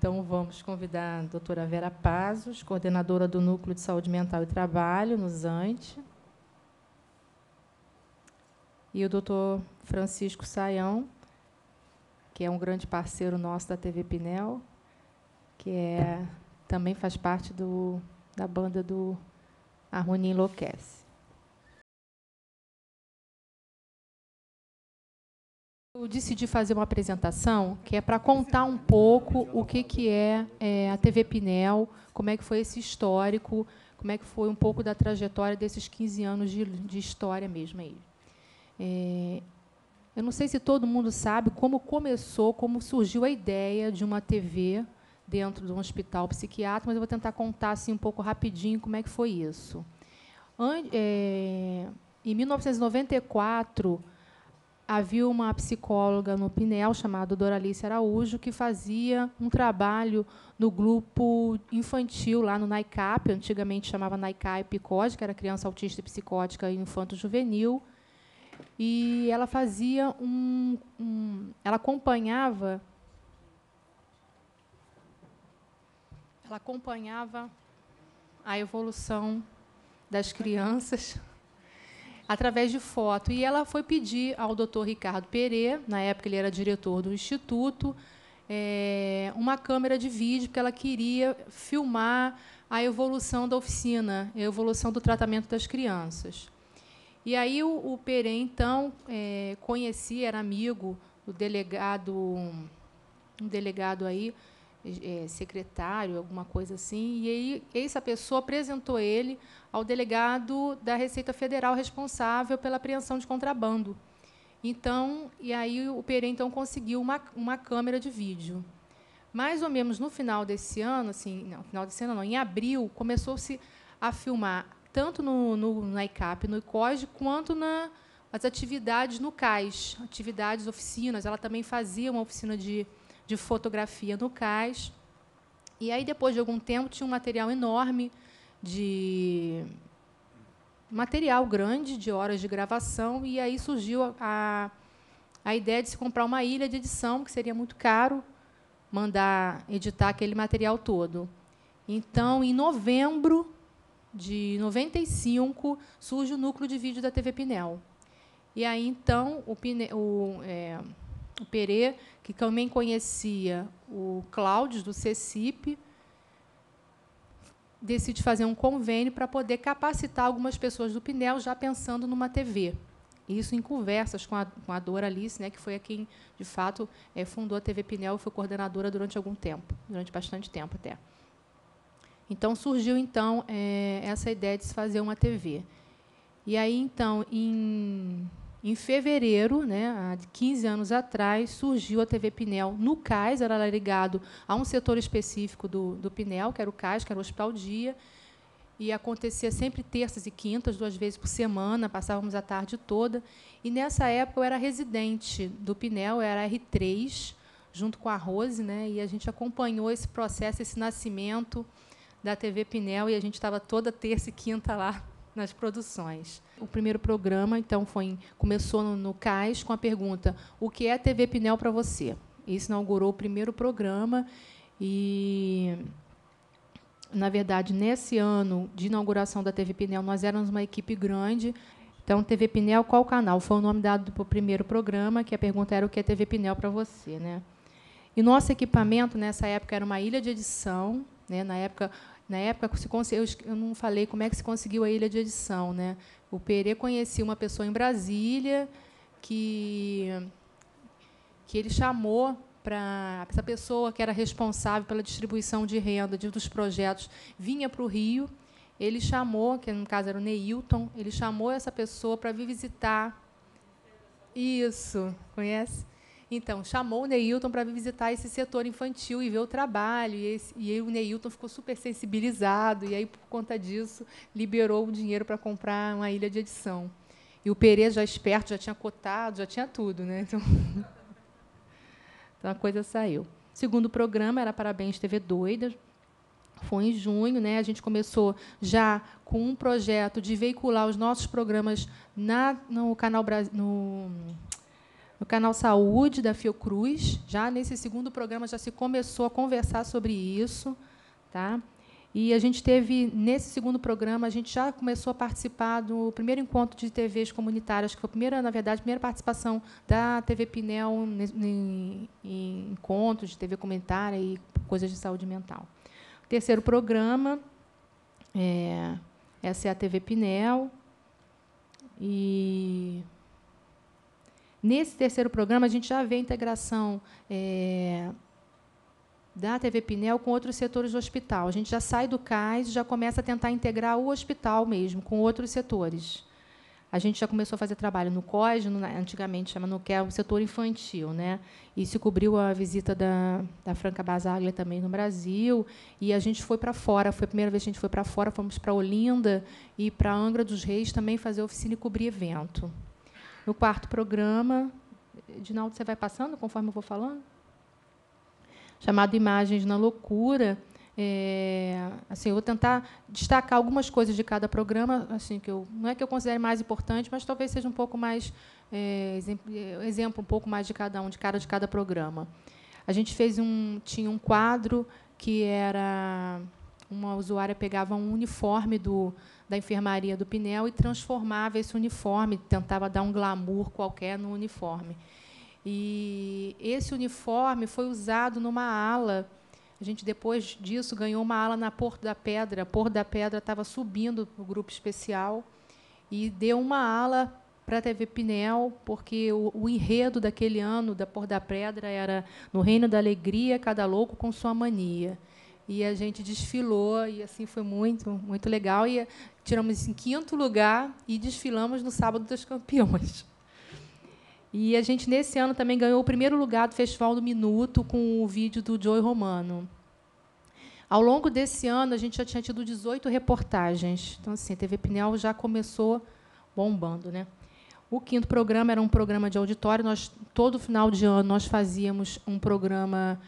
Então, vamos convidar a doutora Vera Pazos, coordenadora do Núcleo de Saúde Mental e Trabalho, no ZANT, e o doutor Francisco Sayão, que é um grande parceiro nosso da TV Pinel, que também faz parte da banda do Harmonia Enlouquece. Eu decidi fazer uma apresentação que é para contar um pouco o que é a TV Pinel, como é que foi esse histórico, como é que foi um pouco da trajetória desses 15 anos de história mesmo aí. Eu não sei se todo mundo sabe como começou, como surgiu a ideia de uma TV dentro de um hospital psiquiátrico, mas eu vou tentar contar assim, um pouco rapidinho como é que foi isso. Em 1994, havia uma psicóloga no Pinel, chamada Doralice Araújo, que fazia um trabalho no grupo infantil, lá no NAICAP, antigamente chamava NAICAP PICOD, que era Criança Autista e Psicótica e Infanto-Juvenil. E ela fazia ela acompanhava a evolução das crianças através de foto. E ela foi pedir ao Dr. Ricardo Pereira, na época ele era diretor do Instituto, uma câmera de vídeo, porque ela queria filmar a evolução da oficina, a evolução do tratamento das crianças. E aí o Pereira, então, conhecia, era amigo do delegado, um delegado aí, secretário, alguma coisa assim, e aí essa pessoa apresentou ele ao delegado da Receita Federal responsável pela apreensão de contrabando. Então, e aí o Pereira então conseguiu uma câmera de vídeo. Mais ou menos no final desse ano, assim, não, final desse ano não, em abril, começou-se a filmar tanto no NAICAP, no ICOSD, quanto nas atividades no CAIS, atividades, oficinas. Ela também fazia uma oficina de fotografia no CAIS. E aí, depois de algum tempo, tinha um material enorme, material grande, de horas de gravação, e aí surgiu a ideia de se comprar uma ilha de edição, que seria muito caro mandar editar aquele material todo. Então, em novembro de 95, surge o núcleo de vídeo da TV Pinel. E aí, então, o Pereira, que também conhecia o Cláudio, do CECIP, decide fazer um convênio para poder capacitar algumas pessoas do Pinel, já pensando numa TV. Isso em conversas com a Doralice, né, que foi a quem, de fato, fundou a TV Pinel e foi coordenadora durante algum tempo, durante bastante tempo até. Então, surgiu então essa ideia de se fazer uma TV. E aí, então, em fevereiro, né, há 15 anos atrás, surgiu a TV Pinel no CAIS, era ligado a um setor específico do Pinel, que era o CAIS, que era o Hospital Dia, e acontecia sempre terças e quintas, 2 vezes por semana, passávamos a tarde toda. E, nessa época, eu era residente do Pinel, eu era R3, junto com a Rose, né, e a gente acompanhou esse processo, esse nascimento da TV Pinel, e a gente estava toda terça e quinta lá nas produções. O primeiro programa, então, começou no CAIS com a pergunta: o que é a TV Pinel para você? Isso inaugurou o primeiro programa e, na verdade, nesse ano de inauguração da TV Pinel, nós éramos uma equipe grande. Então, TV Pinel, qual canal? Foi o nome dado para o primeiro programa, que a pergunta era: o que é TV Pinel para você, né? E nosso equipamento, nessa época, era uma ilha de edição, né? Na época eu não falei como é que se conseguiu a ilha de edição, né? O Pereira conhecia uma pessoa em Brasília que ele chamou para essa pessoa que era responsável pela distribuição de renda dos projetos, vinha para o Rio. Ele chamou, que no caso era o Neilton, ele chamou essa pessoa para vir visitar. Isso, conhece? Então, chamou o Neilton para vir visitar esse setor infantil e ver o trabalho. E aí o Neilton ficou super sensibilizado, e aí, por conta disso, liberou o dinheiro para comprar uma ilha de edição. E o Pereira, já esperto, já tinha cotado, já tinha tudo, né? Então a coisa saiu. O segundo programa era Parabéns TV Doida. Foi em junho, né? A gente começou já com um projeto de veicular os nossos programas no canal No canal Saúde, da Fiocruz, já nesse segundo programa já se começou a conversar sobre isso. Tá? E a gente teve, nesse segundo programa, a gente já começou a participar do primeiro encontro de TVs comunitárias, que foi a primeira, na verdade, a primeira participação da TV Pinel em encontros de TV comunitária e coisas de saúde mental. O terceiro programa, essa é a TV Pinel. E nesse terceiro programa, a gente já vê a integração da TV Pinel com outros setores do hospital. A gente já sai do CAIS e já começa a tentar integrar o hospital mesmo com outros setores. A gente já começou a fazer trabalho no COS, antigamente chama no que é o setor infantil, né? E se cobriu a visita da Franca Basaglia também no Brasil, e a gente foi para fora, foi a primeira vez que a gente foi para fora, fomos para Olinda e para Angra dos Reis também fazer oficina e cobrir evento. No quarto programa, Edinaldo, você vai passando conforme eu vou falando? Chamado Imagens na Loucura. Assim, eu vou tentar destacar algumas coisas de cada programa, assim, que não é que eu considere mais importante, mas talvez seja um pouco mais exemplo um pouco mais de cada um, de cada programa. A gente tinha um quadro que era uma usuária pegava um uniforme da enfermaria do Pinel e transformava esse uniforme, tentava dar um glamour qualquer no uniforme. E esse uniforme foi usado numa ala. A gente, depois disso, ganhou uma ala na Porto da Pedra. A Porto da Pedra estava subindo no grupo especial e deu uma ala para a TV Pinel, porque o enredo daquele ano da Porto da Pedra era No Reino da Alegria, cada louco com sua mania. E a gente desfilou, e assim foi muito, muito legal. E tiramos em 5º lugar e desfilamos no Sábado dos Campeões. E a gente, nesse ano, também ganhou o primeiro lugar do Festival do Minuto com o vídeo do Joey Romano. Ao longo desse ano, a gente já tinha tido 18 reportagens. Então, assim, a TV Pinel já começou bombando, né? O 5º programa era um programa de auditório. Todo final de ano, nós fazíamos um programa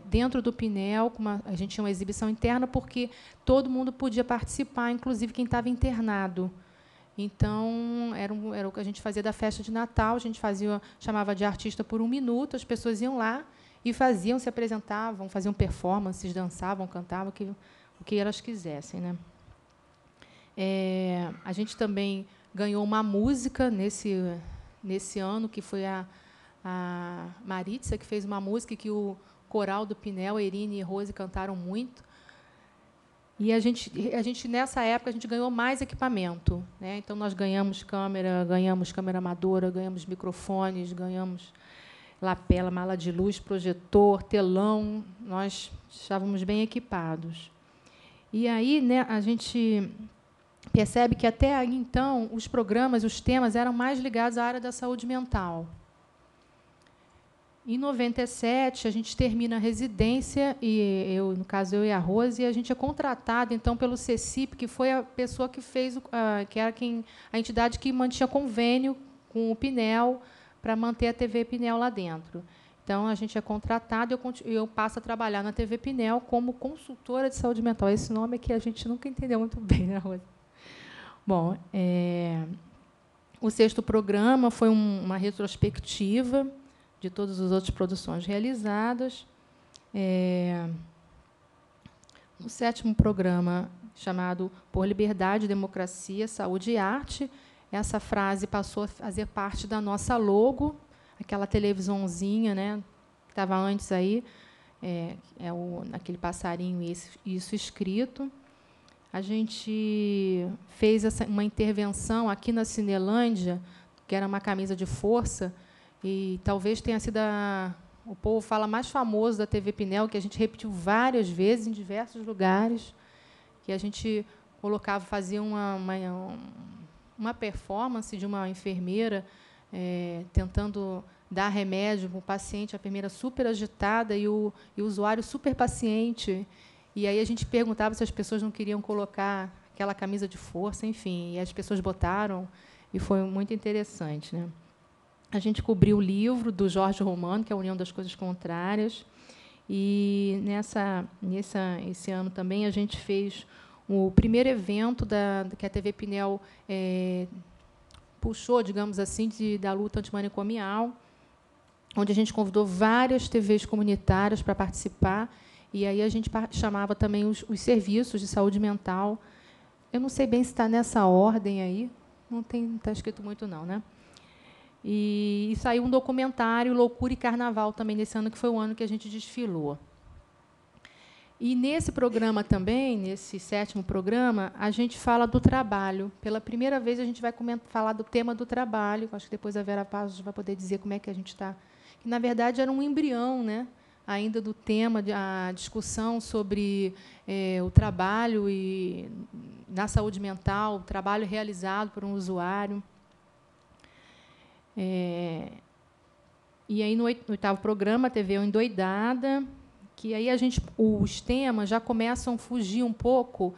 dentro do Pinel. A gente tinha uma exibição interna, porque todo mundo podia participar, inclusive quem estava internado. Então, era o que a gente fazia da festa de Natal. A gente chamava de artista por 1 minuto, as pessoas iam lá e se apresentavam, faziam performances, dançavam, cantavam, o que elas quisessem, né? A gente também ganhou uma música nesse ano, que foi a Maritza, que fez uma música que o coral do Pinel, Irine e Rose, cantaram muito. E a gente, nessa época, a gente ganhou mais equipamento, né? Então, nós ganhamos câmera amadora, ganhamos microfones, ganhamos lapela, mala de luz, projetor, telão. Nós estávamos bem equipados. E aí, né, a gente percebe que, até aí, então, os programas, os temas eram mais ligados à área da saúde mental. Em 97, a gente termina a residência, e no caso, eu e a Rose, e a gente é contratado, então, pelo CECIP, que foi a pessoa que fez, que era a entidade que mantinha convênio com o Pinel para manter a TV Pinel lá dentro. Então, a gente é contratado e eu passo a trabalhar na TV Pinel como consultora de saúde mental. Esse nome é que a gente nunca entendeu muito bem, né, Rose? Bom, o 6º programa foi uma retrospectiva de todas as outras produções realizadas. No 7º programa, chamado Por Liberdade, Democracia, Saúde e Arte, essa frase passou a fazer parte da nossa logo, aquela televisãozinha, né, que estava antes aí, aquele passarinho, isso escrito. A gente fez uma intervenção aqui na Cinelândia, que era uma camisa de força, e talvez tenha sido o povo fala mais famoso da TV Pinel, que a gente repetiu várias vezes em diversos lugares, que a gente fazia uma performance de uma enfermeira tentando dar remédio para o paciente, a enfermeira super agitada e o usuário super paciente. E aí a gente perguntava se as pessoas não queriam colocar aquela camisa de força, enfim, e as pessoas botaram, e foi muito interessante, né? A gente cobriu o livro do Jorge Romano, que é a União das Coisas Contrárias, e esse ano também a gente fez o primeiro evento que a TV Pinel puxou, digamos assim, da luta antimanicomial, onde a gente convidou várias TVs comunitárias para participar, e aí a gente chamava também os serviços de saúde mental. Eu não sei bem se está nessa ordem aí, não está escrito muito, não, né? E saiu um documentário, Loucura e Carnaval, também nesse ano, que foi o ano que a gente desfilou. E nesse programa também, nesse 7º programa, a gente fala do trabalho. Pela primeira vez, a gente vai falar do tema do trabalho. Acho que depois a Vera Passos vai poder dizer como é que a gente está. Que, na verdade, era um embrião, né, ainda do tema, a discussão sobre o trabalho e, na saúde mental, o trabalho realizado por um usuário. E aí, no 8º programa, a TV Endoidada, que aí os temas já começam a fugir um pouco,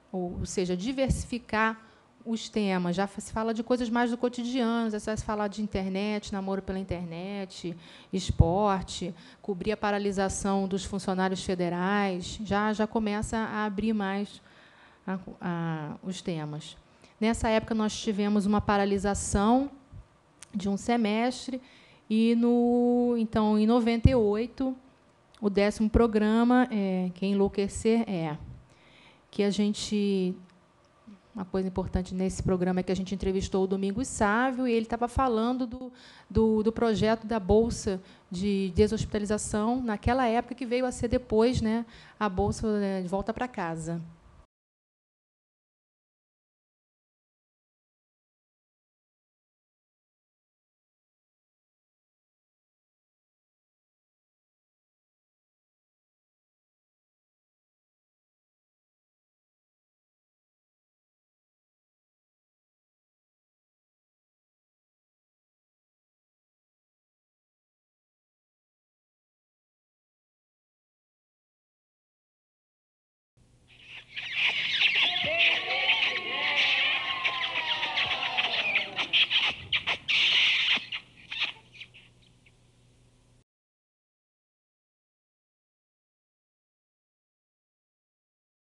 ou seja, diversificar os temas. Já se fala de coisas mais do cotidiano, já se fala de internet, namoro pela internet, esporte, cobrir a paralisação dos funcionários federais, já começa a abrir mais os temas. Nessa época, nós tivemos uma paralisação de um semestre, e, então, em 98, o 10º programa, que é Enlouquecer, que a gente... Uma coisa importante nesse programa é que a gente entrevistou o Domingos Sávio, e ele estava falando do projeto da Bolsa de Deshospitalização, naquela época, que veio a ser depois, né, a Bolsa de Volta para Casa.